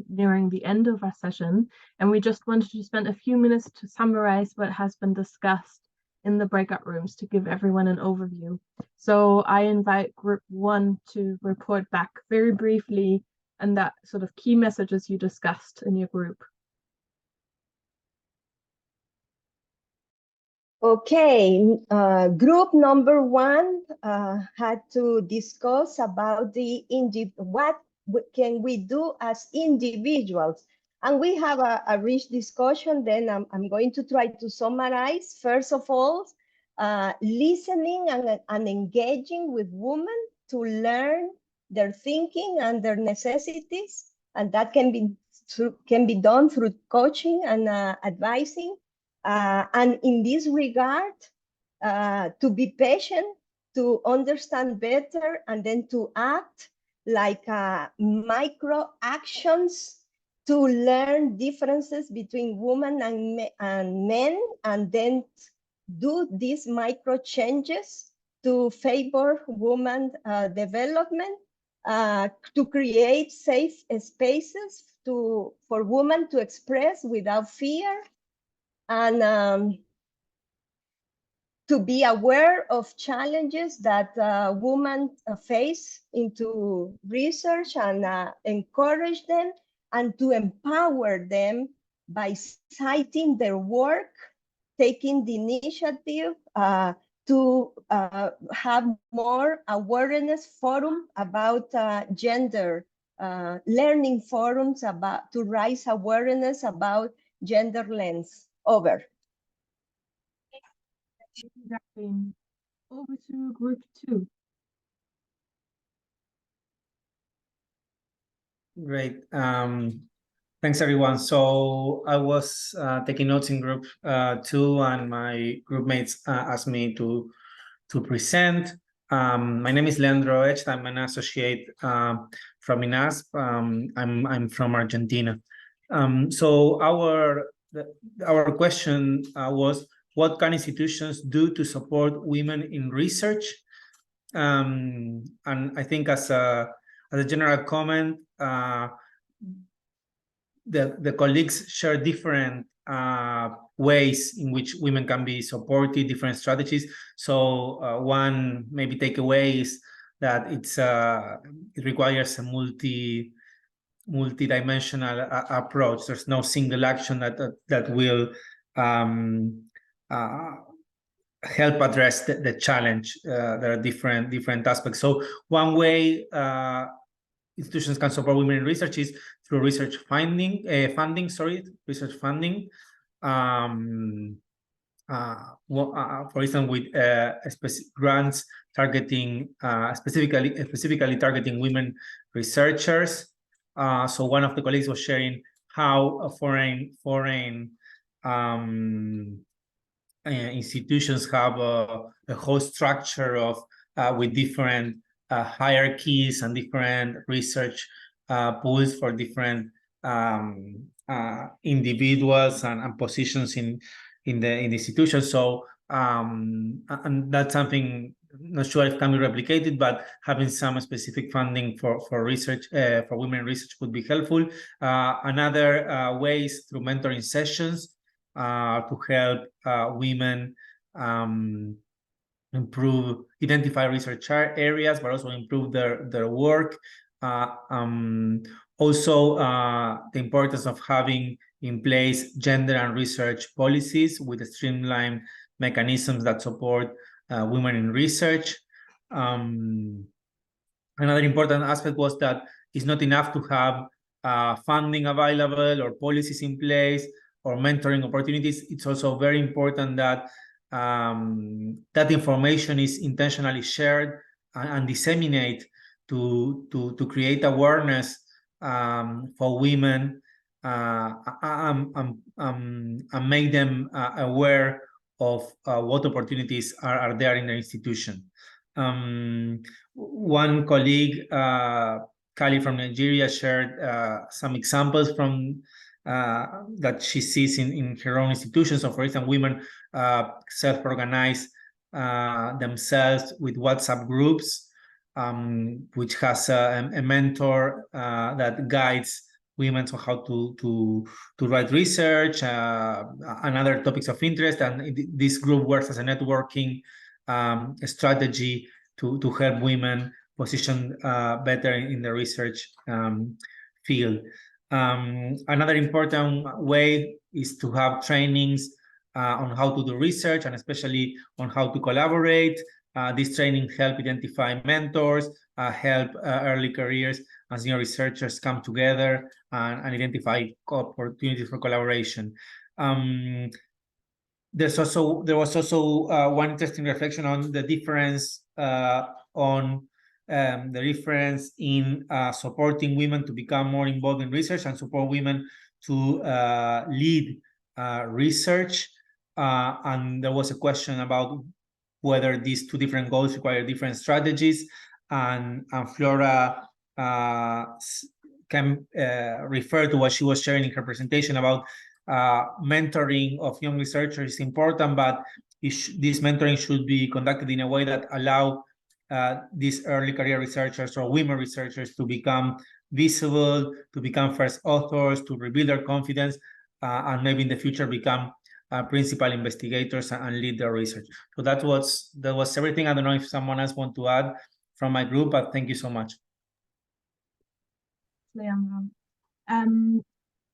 nearing the end of our session, and we just wanted to spend a few minutes to summarize what has been discussed in the breakout rooms to give everyone an overview. So I invite group 1 to report back very briefly and that sort of key messages you discussed in your group. Okay, group number 1 had to discuss about what can we do as individuals. And we have a rich discussion. Then I'm going to try to summarize. First of all, listening and engaging with women to learn their thinking and their necessities. And that can be done through coaching and advising. And in this regard, to be patient, to understand better, and then to act like micro actions to learn differences between women and men, and then do these micro changes to favor women development, to create safe spaces for women to express without fear, and to be aware of challenges that women face into research, and encourage them, and to empower them by citing their work, taking the initiative to have more awareness forum about gender, learning forums to raise awareness about gender lens. Over. Jacqueline, over to group 2. Great. Thanks, everyone. So I was taking notes in group 2, and my group mates asked me to present. My name is Leandro Echt. I'm an associate from INASP. I'm from Argentina. So our question was, what can institutions do to support women in research? And I think as a general comment, the colleagues share different ways in which women can be supported, different strategies. So one maybe takeaway is that it requires a multi-dimensional approach. There's no single action that will help address the challenge. There are different aspects. So one way institutions can support women in research is through research funding. For instance, with grants targeting specifically targeting women researchers. So one of the colleagues was sharing how foreign institutions have a whole structure of with different hierarchies and different research pools for different individuals and positions in the institution. So and that's something not sure if can be replicated, but having some specific funding for research for women research would be helpful. Another way is through mentoring sessions to help women identify research areas, but also improve their work. Also, the importance of having in place gender and research policies with streamlined mechanisms that support women in research. Another important aspect was that it's not enough to have funding available or policies in place or mentoring opportunities. It's also very important that that information is intentionally shared and disseminated to create awareness for women and make them aware of what opportunities are there in the institution. One colleague, Kali from Nigeria, shared some examples from that she sees in her own institution. So, for instance, women self-organize themselves with WhatsApp groups, which has a mentor that guides women on how to write research and other topics of interest. And this group works as a networking strategy to help women position better in the research field. Another important way is to have trainings on how to do research and especially on how to collaborate. This training help identify mentors, help early careers as new researchers come together and identify opportunities for collaboration. There was also one interesting reflection on the difference in supporting women to become more involved in research and support women to lead research. And there was a question about whether these two different goals require different strategies. And Flora can refer to what she was sharing in her presentation about mentoring of young researchers is important, but this mentoring should be conducted in a way that allow these early career researchers or women researchers to become visible, to become first authors, to rebuild their confidence, and maybe in the future become principal investigators and lead their research. So that was everything. I don't know if someone else wants to add from my group, but thank you so much.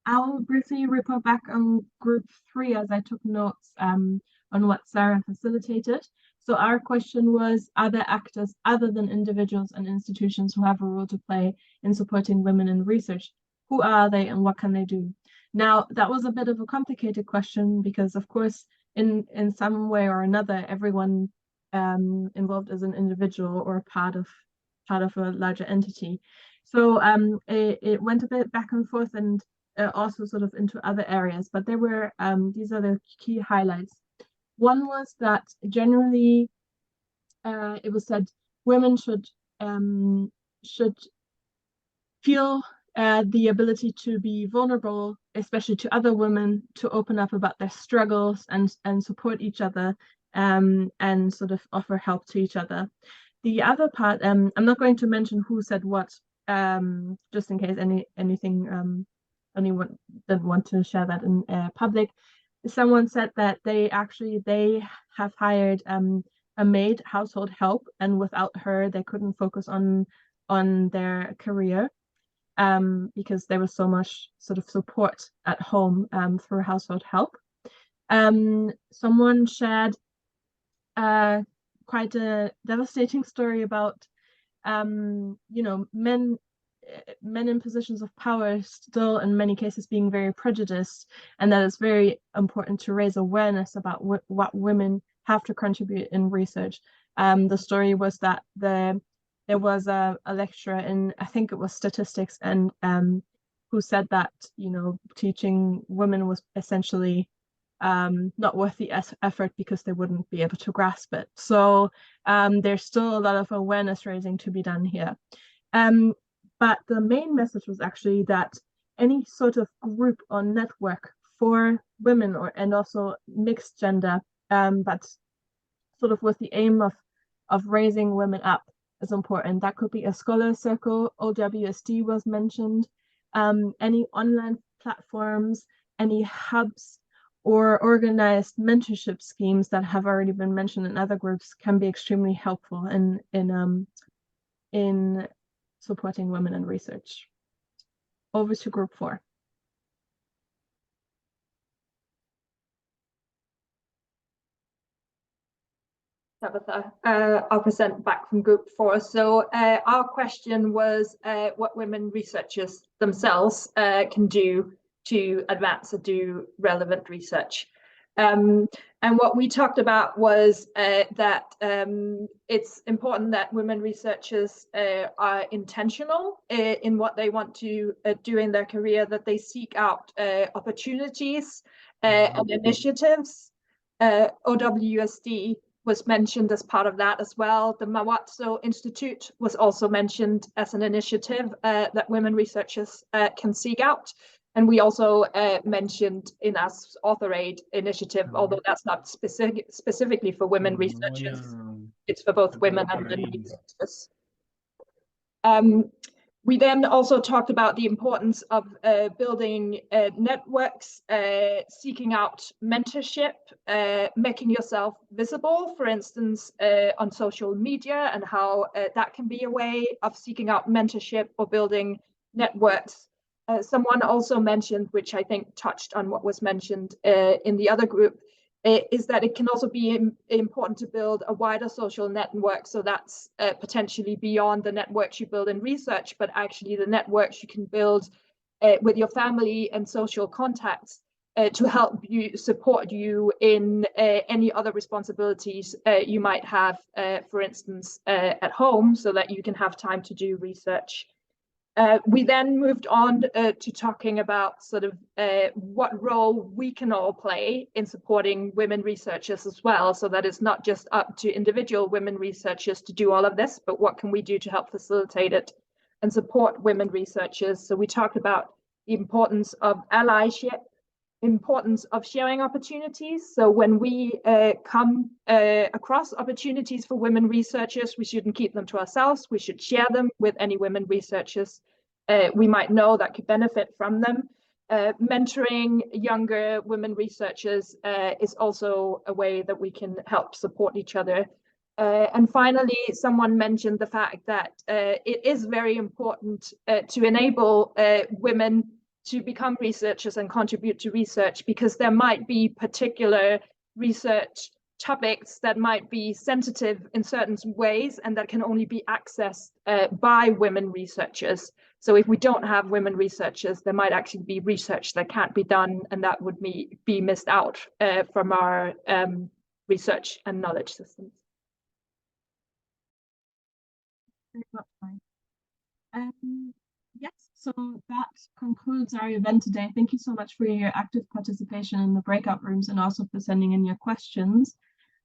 I'll briefly report back on group 3 as I took notes on what Sarah facilitated. So our question was, are there actors other than individuals and institutions who have a role to play in supporting women in research? Who are they and what can they do? Now, that was a bit of a complicated question because, of course, in some way or another, everyone involved as an individual or part of a larger entity. So it went a bit back and forth and also sort of into other areas, but there were these are the key highlights. One was that generally it was said women should feel the ability to be vulnerable, especially to other women, to open up about their struggles and support each other and sort of offer help to each other. The other part, I'm not going to mention who said what, just in case anyone didn't want to share that in public. Someone said that they have hired a maid, household help, and without her they couldn't focus on their career because there was so much sort of support at home through household help. Someone shared quite a devastating story about men in positions of power still in many cases being very prejudiced, and that it's very important to raise awareness about what women have to contribute in research. The story was that there was a lecturer in, I think it was statistics, and who said that teaching women was essentially not worth the effort because they wouldn't be able to grasp it. So there's still a lot of awareness raising to be done here. But the main message was actually that any sort of group or network for women and also mixed gender, but sort of with the aim of raising women up is important. That could be a scholar circle, OWSD was mentioned, any online platforms, any hubs, or organized mentorship schemes that have already been mentioned in other groups can be extremely helpful in supporting women in research. Over to group 4. Tabitha, I'll present back from group 4. So our question was what women researchers themselves can do to advance or do relevant research. And what we talked about was that it's important that women researchers are intentional in what they want to do in their career, that they seek out opportunities and initiatives. OWSD was mentioned as part of that as well. The Mawatso Institute was also mentioned as an initiative that women researchers can seek out. And we also mentioned in our AuthorAID initiative, although that's not specifically for women researchers, it's for both women and men researchers. We then also talked about the importance of building networks, seeking out mentorship, making yourself visible, for instance, on social media, and how that can be a way of seeking out mentorship or building networks. Someone also mentioned, which I think touched on what was mentioned in the other group, is that it can also be important to build a wider social network. So that's potentially beyond the networks you build in research, but actually the networks you can build with your family and social contacts to help you, support you in any other responsibilities you might have, for instance, at home, so that you can have time to do research. We then moved on to talking about sort of what role we can all play in supporting women researchers as well, so that it's not just up to individual women researchers to do all of this, but what can we do to help facilitate it and support women researchers. So we talked about the importance of allyship, importance of sharing opportunities. So when we come across opportunities for women researchers, we shouldn't keep them to ourselves. We should share them with any women researchers we might know that could benefit from them. Mentoring younger women researchers is also a way that we can help support each other. And finally, someone mentioned the fact that it is very important to enable women to become researchers and contribute to research, because there might be particular research topics that might be sensitive in certain ways and that can only be accessed by women researchers. So if we don't have women researchers, there might actually be research that can't be done, and that would be missed out from our research and knowledge systems. Yes, so that concludes our event today. Thank you so much for your active participation in the breakout rooms and also for sending in your questions.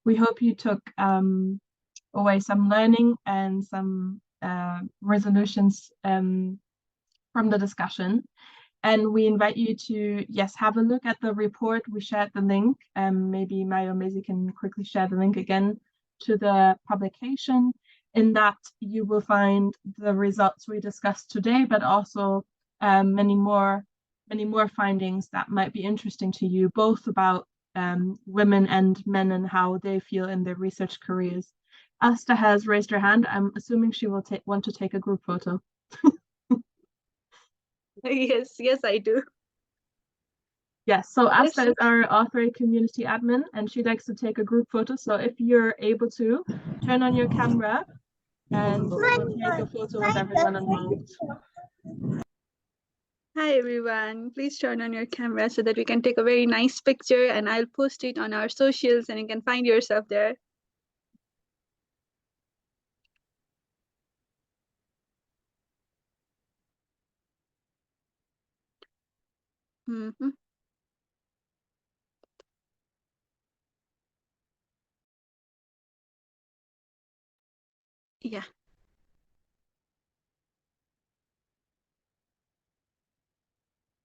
We hope you took away some learning and some resolutions from the discussion. And we invite you to, yes, have a look at the report. We shared the link. Maybe Maya or Maisie can quickly share the link again to the publication. In that, you will find the results we discussed today, but also many more findings that might be interesting to you, both about women and men and how they feel in their research careers. Asta has raised her hand. I'm assuming she will want to take a group photo. Yes, I do. Yes, so Asta is our AuthorAID community admin, and she likes to take a group photo. So if you're able to, turn on your camera and we'll take a photo with everyone involved. Hi everyone, please turn on your camera so that we can take a very nice picture, and I'll post it on our socials and you can find yourself there. Yeah.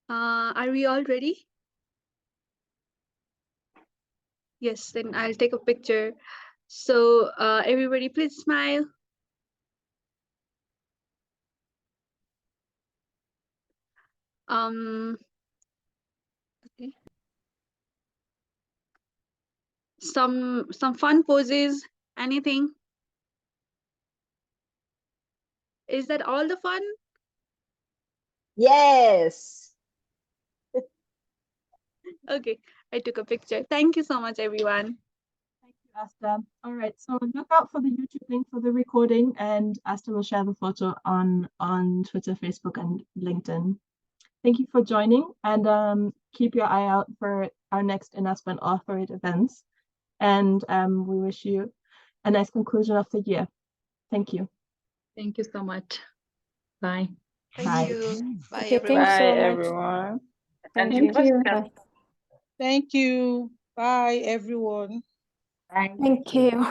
Are we all ready? Yes, then I'll take a picture. So everybody please smile. Okay. Some fun poses, anything? Is that all the fun? Yes. Okay, I took a picture. Thank you so much, everyone. Thank you, Asta. All right, so look out for the YouTube link for the recording, and Asta will share the photo on Twitter, Facebook, and LinkedIn. Thank you for joining, and keep your eye out for our next in-Aspen AuthorAID events. And we wish you a nice conclusion of the year. Thank you. Thank you so much. Bye. Thank you. Bye, Okay, everyone. thanks so Bye, much. everyone. Thank Any you. questions? Bye. Thank you. Bye, everyone. Thank Thank you.